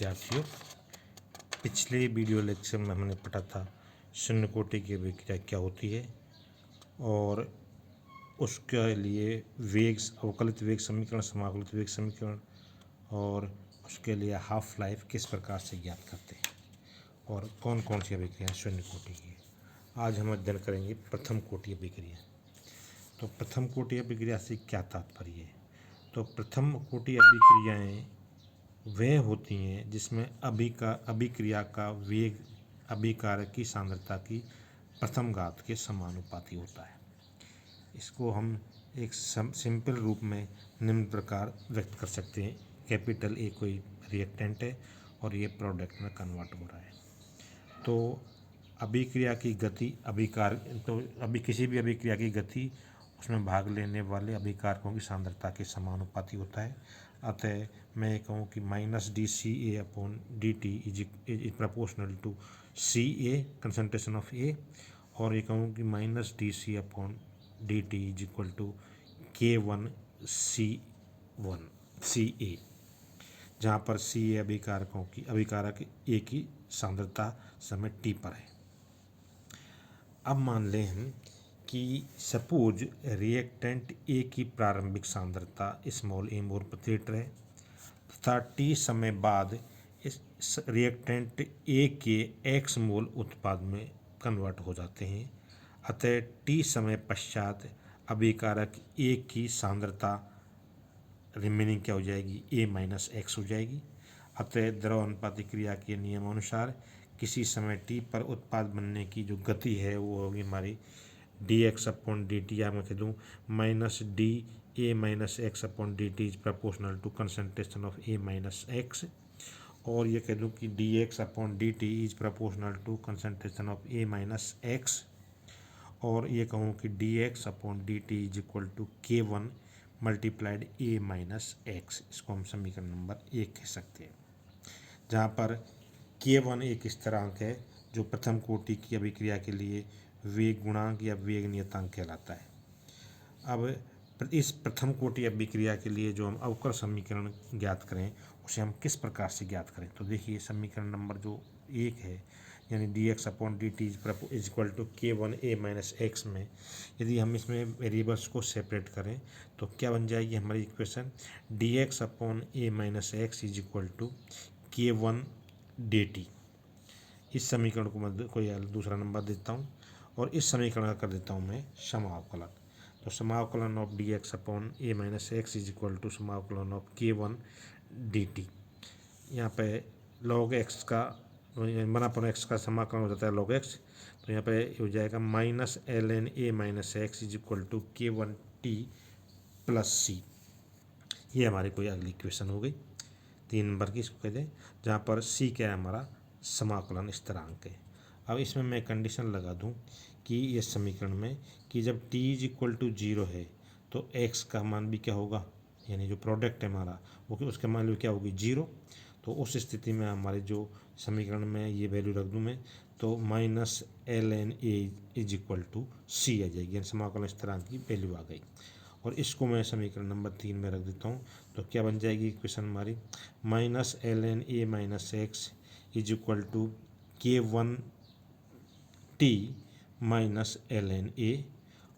विद्यार्थियों, पिछले video lecture में हमने पढ़ा था शून्य कोटि की अभिक्रिया क्या होती है और उसके लिए वेग, अवकलित वेग समीकरण, समाकलित वेग समीकरण और उसके लिए हाफ लाइफ किस प्रकार से ज्ञात करते हैं और कौन कौन सी अभिक्रियाएँ शून्य कोटि की। आज हम अध्ययन करेंगे प्रथम कोटि अभिक्रिया। तो प्रथम कोटि अभिक्रिया से क्या तात्पर्य है? तो प्रथम कोटि अभिक्रियाएँ वह होती हैं जिसमें अभिक्रिया का वेग अभिकारक की सांद्रता की प्रथम घात के समानुपाती होता है। इसको हम एक सिंपल रूप में निम्न प्रकार व्यक्त कर सकते हैं। कैपिटल ए कोई रिएक्टेंट है और ये प्रोडक्ट में कन्वर्ट हो रहा है। तो अभिक्रिया की गति किसी भी अभिक्रिया की गति उसमें भाग लेने वाले अभिकारकों की सांद्रता के समानुपाती होता है। अतः मैं कहूँ कि -dCA/dt is proportional to CA concentration of A, और ये कहूँ कि -dC/dt is equal to K1C1CA, जहाँ पर CA अभिकारक A की सांद्रता समय t पर है। अब मान लें हम कि सपोज रिएक्टेंट A की प्रारंभिक सांद्रता स्मॉल a मोल प्रति लीटर है तथा t समय बाद इस रिएक्टेंट A के x मोल उत्पाद में कन्वर्ट हो जाते हैं। अतः t समय पश्चात अभिकारक A की सांद्रता रिमेनिंग क्या हो जाएगी? A-x हो जाएगी। अतः द्रव अनुपाती क्रिया के नियमानुसार किसी समय t पर उत्पाद बनने की जो गति है वो होगी हमारी dx/dt, या मैं कह दूँ -dA-x/dt is proportional to concentration of A-x, और ये कह दूँ कि dx/dt is proportional to concentration of A-x, और ये कहूँ कि dx/dt is equal to K1 multiplied A-x। इसको हम समीकरण नंबर 1 कह सकते हैं, जहाँ पर K1 एक स्थिरांक है जो प्रथम कोटि की अभिक्रिया के लिए वेग गुणांक या वेग नियतांक कहलाता है। अब इस प्रथम कोटि अभिक्रिया के लिए जो हम अवकल समीकरण ज्ञात करें उसे हम किस प्रकार से ज्ञात करें? तो देखिए, समीकरण नंबर जो 1 है यानी dx/dt is equal to K1A-x में यदि हम इसमें वेरिएबल्स को सेपरेट करें तो क्या बन जाएगी हमारी equation? dx/A-x is equal to K1dt। इस समीकरण को मैं कोई दूसरा नंबर देता हूँ और इस समीकरण का कर देता हूँ मैं समावकलन। तो समावकलन of dx/A-x is equal to समावकलन ऑफ K1dt। यहाँ पे log x का 1/x का समाकलन हो जाता है log x, तो यहाँ पे हो जाएगा -ln A-x is equal to K1t plus c। ये हमारी कोई अगली इक्वेशन हो गई 3 नंबर की, इसको कह दें, जहाँ पर c क्या है? हमारा समाकलन स्थिरांक है। अब इसमें मैं कंडीशन लगा दूं कि ये समीकरण में कि जब t इज इक्वल टू 0 है तो x का मान भी क्या होगा, यानी जो प्रोडक्ट है हमारा वो उसका मान भी क्या होगी? 0। तो उस स्थिति में हमारे जो समीकरण में ये वैल्यू रख दूं मैं, तो -ln A is equal to c आ जाएगी, यानी समाकलन स्थिरांक की वैल्यू आ गई। और इसको मैं समीकरण नंबर 3 में रख देता हूँ, तो क्या बन जाएगी इक्वेशन हमारी? -ln A-x is equal to K1t minus ln A,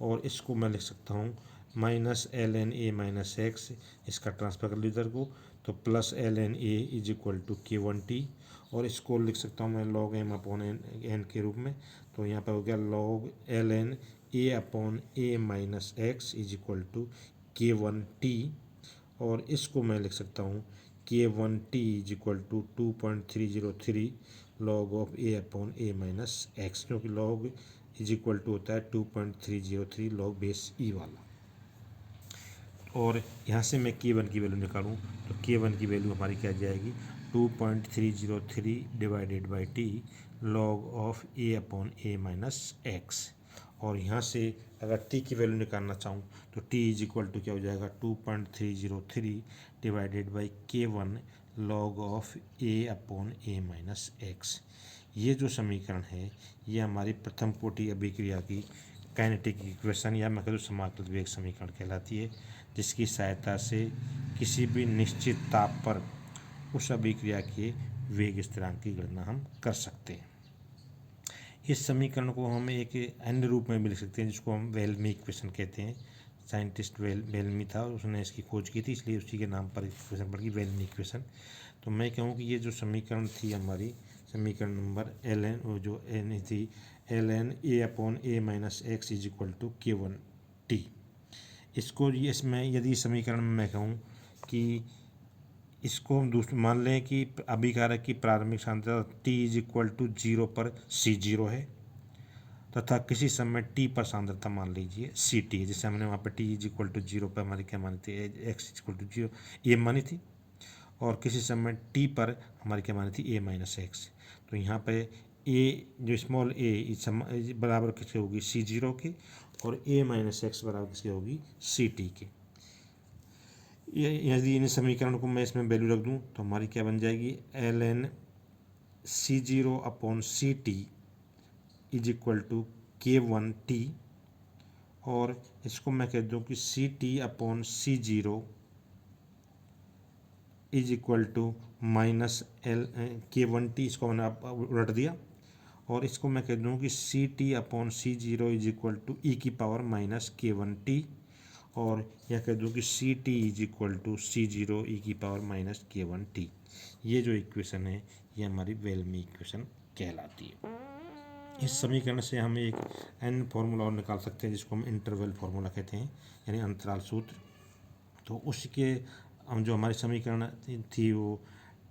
और इसको मैं लिख सकता हूँ -ln A-x, इसका ट्रांसफर कर लो इधर को, तो plus ln A is equal to K1t, और इसको लिख सकता हूँ मैं log m/n के रूप में। तो यहाँ पर हो गया log ln A/A-x is equal to K1t, और इसको मैं लिख सकता हूँ K1t is equal to 2.303 log of A/A-x, क्योंकि log इज इक्वल टू होता है 2.303 log बेस e वाला। और यहाँ से मैं K1 की वैल्यू निकालूँ तो K1 की वैल्यू हमारी क्या जाएगी? 2.303 divided by t log of A/A-x, और यहाँ से अगर t की वैल्यू निकालना चाहूँ तो t इज इक्वल टू क्या हो जाएगा? 2.303 divided by K1 log of A/A-x। ये जो समीकरण है ये हमारी प्रथम कोटि अभिक्रिया की काइनेटिक इक्वेशन या मैं कहूँ समाकलित वेग समीकरण कहलाती है, जिसकी सहायता से किसी भी निश्चित ताप पर उस अभिक्रिया के वेग स्थिरांक की गणना हम कर सकते हैं। इस समीकरण को हम एक अन्य रूप में भी लिख सकते हैं जिसको हम वेलमी इक्वेशन कहते हैं। साइंटिस्ट वेलमी था, उसने इसकी खोज की थी, इसलिए उसी के नाम पर इक्वेशन पड़ गई, वेलमी इक्वेशन। तो मैं कहूँ कि ये जो समीकरण थी हमारी, समीकरण नंबर एल एन, वो जो एन थी L N A upon A minus X is equal to K1 T। इसको इसमें यदि समीकरण में मैं कहूँ कि इसको हम दूसरे मान लें कि अभिकारक की प्रारंभिक सांद्रता T इज इक्वल टू 0 पर C0 है तथा किसी समय T पर सांद्रता मान लीजिए CT, जैसे हमने वहाँ पर T इज इक्वल टू 0 पर हमारी क्या मानी थी, x इक्वल टू 0 ये मानी थी, और किसी समय T पर हमारी क्या मानी थी, a माइनस एक्स। तो यहाँ पे a जो स्मॉल a बराबर किसके होगी, C0 के, और a माइनस एक्स बराबर किसके होगी, CT के। यदि इन समीकरण को मैं इसमें वैल्यू रख दूँ तो हमारी क्या बन जाएगी, ln C0 upon CT is equal to K1 T, और इसको मैं कह दूँ कि CT upon C0 is equal to minus K1T, इसको मैंने उलट दिया, और इसको मैं कह दूँ कि CT upon C0 is equal to e की पावर माइनस K1T, और यह कह दूँ कि CT is equal to C0 E की पावर माइनस K1T। ये जो इक्वेशन है ये हमारी वेलमी इक्वेशन कहलाती है। इस समीकरण से हम एक n फॉर्मूला और निकाल सकते हैं जिसको हम इंटरवल फार्मूला कहते हैं, यानी अंतराल सूत्र। तो उसके हम जो हमारी समीकरण थी वो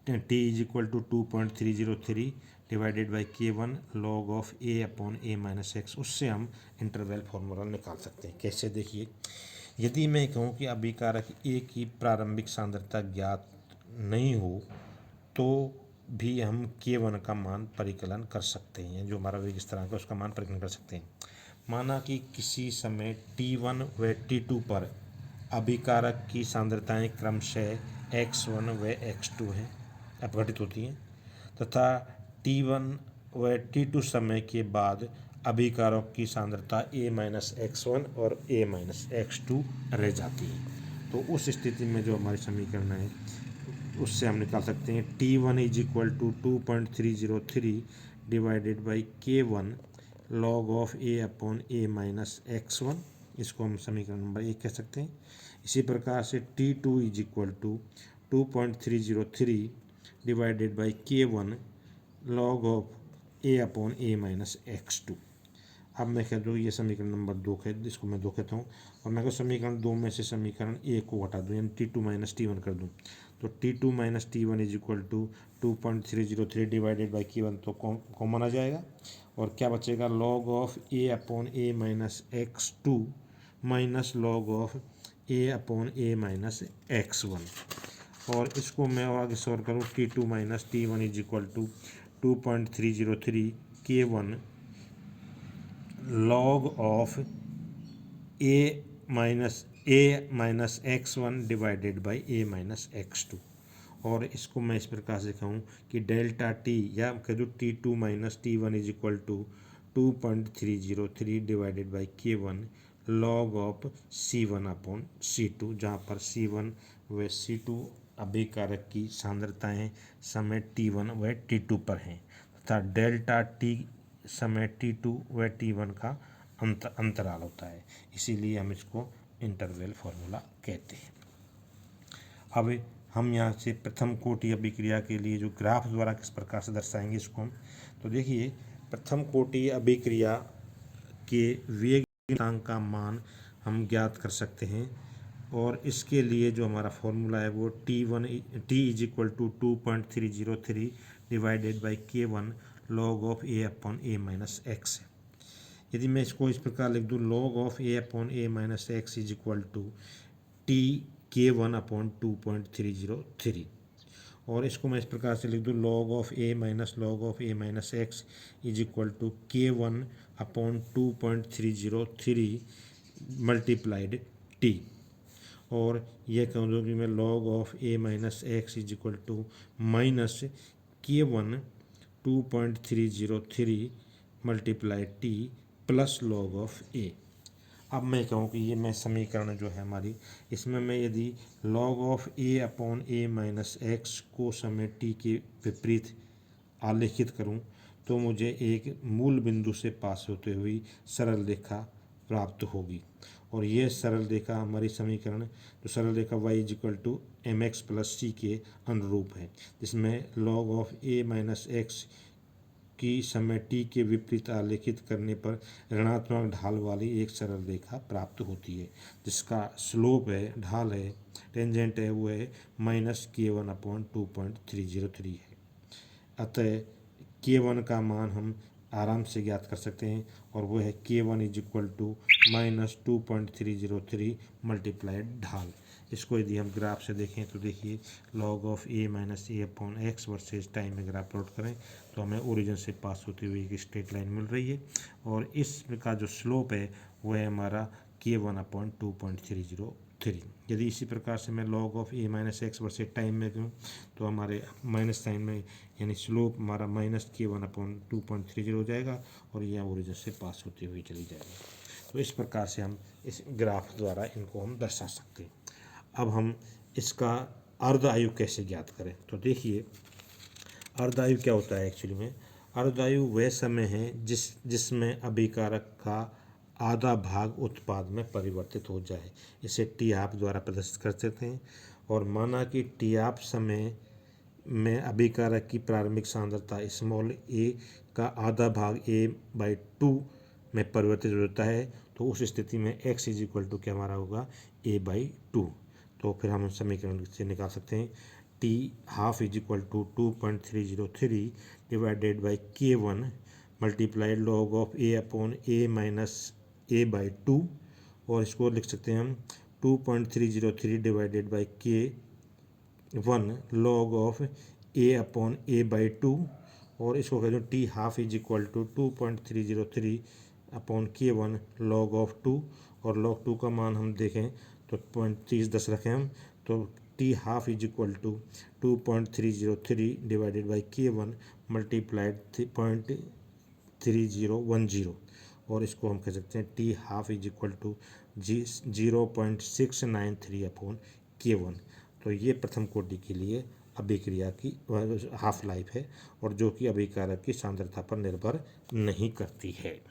T is equal to 2.303 divided by K1 log of a upon a minus X, उससे हम इंटरवल फार्मूला निकाल सकते हैं। कैसे, देखिए, यदि मैं कहूँ कि अभिकारक A की प्रारंभिक सांद्रता ज्ञात नहीं हो तो भी हम K1 का मान परिकलन कर सकते हैं, जो हमारा वेग स्थिरांक है उसका मान परिकलन कर सकते हैं। माना कि किसी समय T1 व T2 पर अभिकारक की सांद्रताएं क्रमशः x1 व x2 हैं, अपघटित होती हैं, तथा T1 व T2 समय के बाद अभिकारक की सांद्रता a माइनस x1 और a माइनस x2 रह जाती है। तो उस स्थिति में जो हमारी समीकरण है उससे हम निकाल सकते हैं T1 is equal to 2.303 divided by K1 log of a upon a minus x1, इसको हम समीकरण नंबर 1 कह सकते हैं। इसी प्रकार से T2 is equal to 2.303 divided by K1 log of a upon a minus x2। अब मैं कह दूँ ये समीकरण नंबर 2 है, जिसको मैं 2 कहता हूँ, और मैं समीकरण 2 में से समीकरण 1 को हटा दूँ, यानी T2 माइनस T1 कर दूँ। तो T2 minus T1 is equal to 2.303 divided by K1 तो कॉमन आ जाएगा, और क्या बचेगा, log of a upon a minus x2 minus log of a upon a minus x1। और इसको मैं आगे सॉल्व करूँ, T2 minus T1 is equal to 2.303 K1 log of a minus x1 divided by a minus x2। और इसको मैं इस प्रकार से कहूँ कि डेल्टा t, या कह दूँ T2 minus T1 is equal to 2.303 divided by K1 log of C1 upon C2, जहाँ पर C1 व C2 अभिकारक की सांद्रताएं समय T1 व T2 पर हैं, तथा डेल्टा t समय T2 व T1 का अंतराल होता है, इसीलिए हम इसको इंटरवल फार्मूला कहते हैं। अब हम यहाँ से प्रथम कोटि अभिक्रिया के लिए जो ग्राफ द्वारा किस प्रकार से दर्शाएंगे इसको हम, तो देखिए, प्रथम कोटि अभिक्रिया के वेग स्थिरांक का मान हम ज्ञात कर सकते हैं, और इसके लिए जो हमारा फॉर्मूला है वो T is equal to 2.303 divided by K1 log of a upon a minus X है। यदि मैं इसको इस प्रकार लिख दूँ, log of a upon a minus X is equal to K1 upon 2.303, और इसको मैं इस प्रकार से लिख दूँ, log of a minus log of a minus X is equal to K1 upon 2.303 multiplied T, और यह कह दूँ कि मैं log of a minus X is equal to minus K1 2.303 multiply T plus log of a। अब मैं कहूँ कि ये मैं समीकरण जो है हमारी, इसमें मैं यदि log of a upon a minus x को समय t के विपरीत आलेखित करूं तो मुझे एक मूल बिंदु से पास होते हुई सरल रेखा प्राप्त होगी। और ये सरल रेखा हमारी समीकरण, तो सरल रेखा y equal to M X plus C के अनुरूप है, जिसमें log of a minus X की समय t के विपरीत आलेखित करने पर ऋणात्मक ढाल वाली एक सरल रेखा प्राप्त होती है, जिसका स्लोप है, ढाल है, टेंजेंट है, वो है -k1/2.303 है। अतः k1 का मान हम आराम से ज्ञात कर सकते हैं, और वो है k1 is equal to -2.303 multiplied ढाल। इसको यदि हम ग्राफ से देखें तो देखिए log of a minus A upon x versus time में ग्राफ प्लॉट करें तो हमें ओरिजिन से पास होती हुई एक स्ट्रेट लाइन मिल रही है, और इसका जो स्लोप है वो है हमारा k1/2.303। यदि इसी प्रकार से मैं log of a minus x versus time में दूँ तो हमारे माइनस साइन में यानी स्लोप हमारा -k1/2.30 हो जाएगा, और यह ओरिजिन से पास होती हुई चली जाएगी। तो इस प्रकार से हम इस ग्राफ द्वारा इनको हम दर्शा सकते हैं। अब हम इसका अर्ध आयु कैसे ज्ञात करें, तो देखिए अर्ध आयु क्या होता है। एक्चुअली में अर्ध आयु वह समय है जिसमें अभिकारक का आधा भाग उत्पाद में परिवर्तित हो जाए। इसे टी हाफ द्वारा प्रदर्शित कर सकते हैं। और माना कि टी हाफ समय में अभिकारक की प्रारंभिक सांद्रता स्मॉल ए का आधा भाग a/2 में परिवर्तित हो जाता है, तो उस स्थिति में x इज इक्वल टू क्या हमारा होगा a/2। तो फिर हम समीकरण से निकाल सकते हैं T half is equal to 2.303 divided by k1 multiplied log of a upon a minus a/2, और इसको लिख सकते हैं हम 2.303 divided by k1 log of a upon a/2, और इसको कहते हैं T half is equal to 2.303 upon k1 log of 2, और log 2 का मान हम देखें तो 0.30 रखें हम, तो T half is equal to 2.303 divided by k1 multiplied 0.3010, और इसको हम कह सकते हैं T half is equal to 0.693 upon k1। तो ये प्रथम कोटि के लिए अभिक्रिया की हाफ लाइफ है, और जो कि अभिकारक की सांद्रता पर निर्भर नहीं करती है।